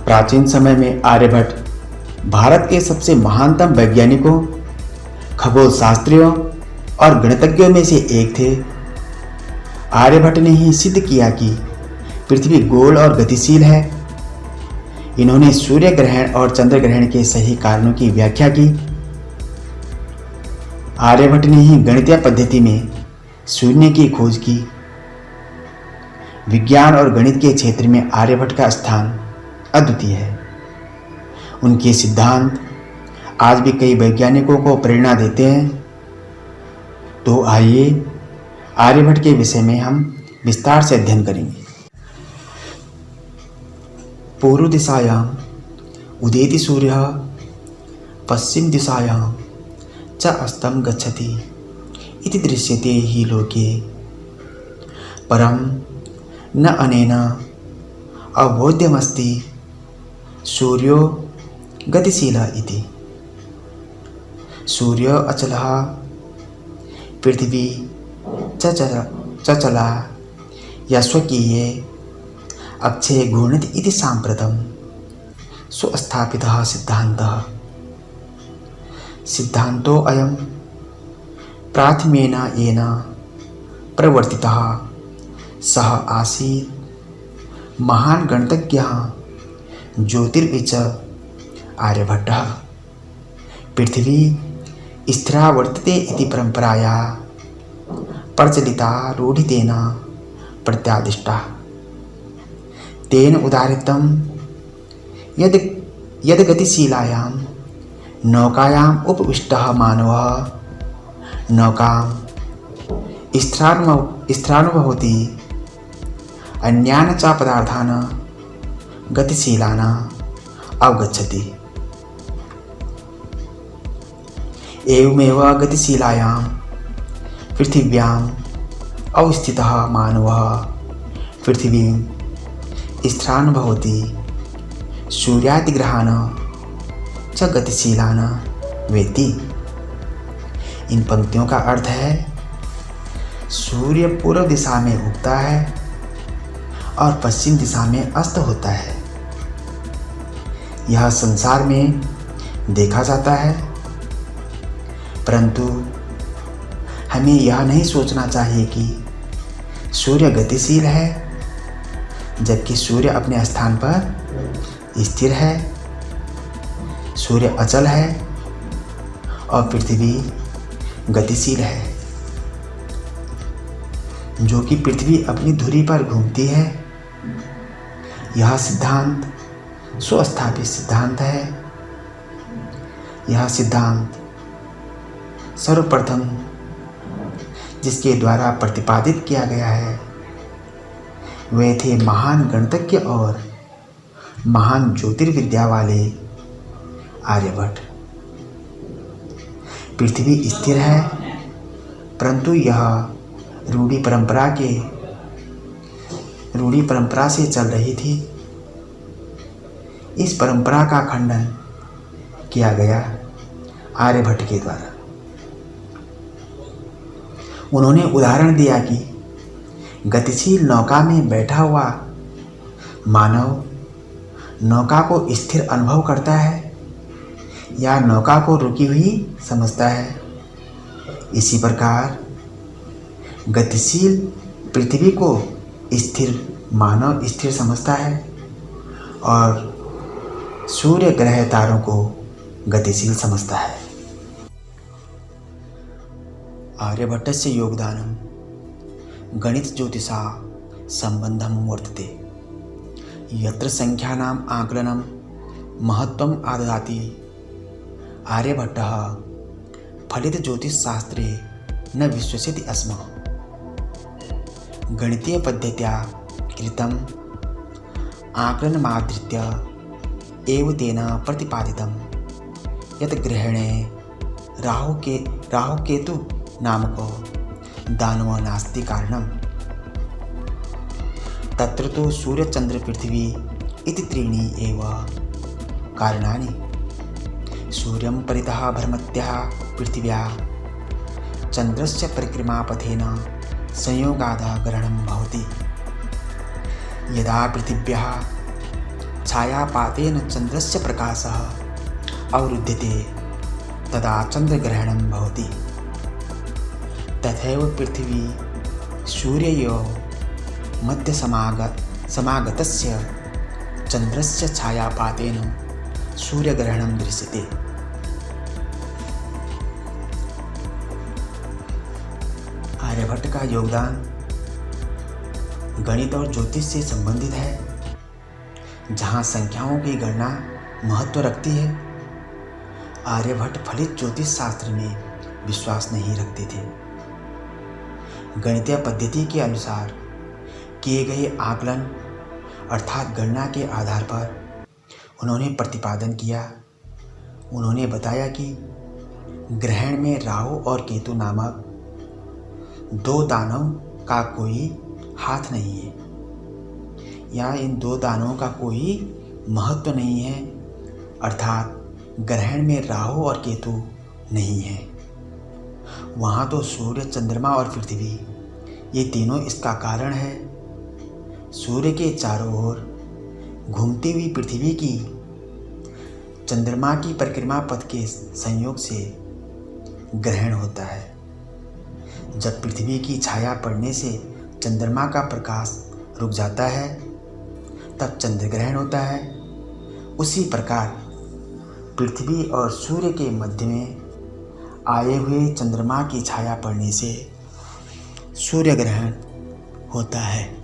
प्राचीन समय में आर्यभट्ट भारत के सबसे महानतम वैज्ञानिकों, खगोल शास्त्रियों और गणितज्ञों में से एक थे। आर्यभट्ट ने ही सिद्ध किया कि पृथ्वी गोल और गतिशील है। इन्होंने सूर्य ग्रहण और चंद्र ग्रहण के सही कारणों की व्याख्या की। आर्यभट्ट ने ही गणितीय पद्धति में शून्य की खोज की। विज्ञान और गणित के क्षेत्र में आर्यभट्ट का स्थान अद्वितीय है। उनके सिद्धांत आज भी कई वैज्ञानिकों को प्रेरणा देते हैं। तो आइए आर्यभट्ट के विषय में हम विस्तार से अध्ययन करेंगे। पूर्व दिशायां उदेति सूर्यः पश्चिम दिशायां च अस्तं गच्छति इति दृश्यते हि लोके परं न अनेन अबोध्यमस्ति सूर्यो गतिशीलः इति। सूर्यो अचलः पृथ्वी चला या स्वकीये अक्षये घूर्णति इति साम्प्रतं सुस्थापितः सिद्धान्तः। सिद्धान्तो अयं प्राथम्येन येन प्रवर्तितः सः आसीत् महान् गणितज्ञः ज्योतिर्विच आर्यभट्टः। पृथ्वी स्थिरा वर्तते इति परम्पराया प्रचलिता रूढितेन प्रत्यादिष्टा। तेन उदाहृतं यद् गतिशीलायां नौकायाम् उपविष्टः मानवः नौकां स्थिरानुभवति अन्यान् च पदार्थान् गतिशीलान् अवगच्छति। एवमेव गतिशीलायां पृथिव्याम् अवस्थितः मानवः पृथिवीं स्थिरानुभवति सूर्यादिग्रहान् च गतिशीलान् वेत्ति। इन पंक्तियों का अर्थ है, सूर्य पूर्व दिशा में उगता है और पश्चिम दिशा में अस्त होता है। यह संसार में देखा जाता है, परंतु हमें यह नहीं सोचना चाहिए कि सूर्य गतिशील है जबकि सूर्य अपने स्थान पर स्थिर है। सूर्य अचल है और पृथ्वी गतिशील है। जो कि पृथ्वी अपनी धुरी पर घूमती है। यह सिद्धांत सुस्थापित सिद्धांत है। यह सिद्धांत सर्वप्रथम जिसके द्वारा प्रतिपादित किया गया है वे थे महान गणितज्ञ और महान ज्योतिर्विद्या वाले आर्यभट्ट। पृथ्वी स्थिर है, परंतु यह रूढ़ी परंपरा से चल रही थी। इस परंपरा का खंडन किया गया आर्यभट्ट के द्वारा। उन्होंने उदाहरण दिया कि गतिशील नौका में बैठा हुआ मानव नौका को स्थिर अनुभव करता है या नौका को रुकी हुई समझता है। इसी प्रकार गतिशील पृथ्वी को स्थिर मानव स्थिर समझता है और सूर्य ग्रह तारों को गतिशील समझता है। आर्यभट्टस्य योगदानं गणित ज्योतिषा संबंधं वर्तते। यत्र संख्यानाम् आकलनं महत्त्वम् आददाति आर्यभट्टः फलित ज्योतिषशास्त्रे न विश्वसिति स्म। गणितीय पद्धत्या कृतम् आकलनमाधृत्य एव तेन प्रतिपादितं यत् ग्रहणे राहुकेतु नामको दानवो नास्ति कारणम्। तत्र तो सूर्य चंद्र पृथ्वी इति त्रीणि एव कारणानि। सूर्यं परितः भ्रमत्याः पृथिव्या चंद्रस्य परिक्रमापथेन संयोगाद् ग्रहणं भवति। यदा पृथिव्याः छायापातेन चन्द्रस्य प्रकाशः अवरुध्यते तदा चन्द्रग्रहणं भवति। तथैव पृथिवी सूर्ययोः समागतस्य चन्द्रस्य छायापातेन सूर्यग्रहणं दृश्यते। आर्यभट्ट का योगदान गणित और ज्योतिष से संबंधित है। जहाँ संख्याओं की गणना महत्व रखती है, आर्यभट्ट फलित ज्योतिष शास्त्र में विश्वास नहीं रखते थे। गणितीय पद्धति के अनुसार किए गए आकलन अर्थात गणना के आधार पर उन्होंने प्रतिपादन किया। उन्होंने बताया कि ग्रहण में राहु और केतु नामक दो दानव का कोई हाथ नहीं है, या इन दो दानवों का कोई महत्व नहीं है, अर्थात ग्रहण में राहु और केतु नहीं है। वहाँ तो सूर्य, चंद्रमा और पृथ्वी ये तीनों इसका कारण है। सूर्य के चारों ओर घूमती हुई पृथ्वी की चंद्रमा की परिक्रमा पथ के संयोग से ग्रहण होता है। जब पृथ्वी की छाया पड़ने से चंद्रमा का प्रकाश रुक जाता है तब चंद्र ग्रहण होता है। उसी प्रकार पृथ्वी और सूर्य के मध्य में आए हुए चंद्रमा की छाया पड़ने से सूर्य ग्रहण होता है।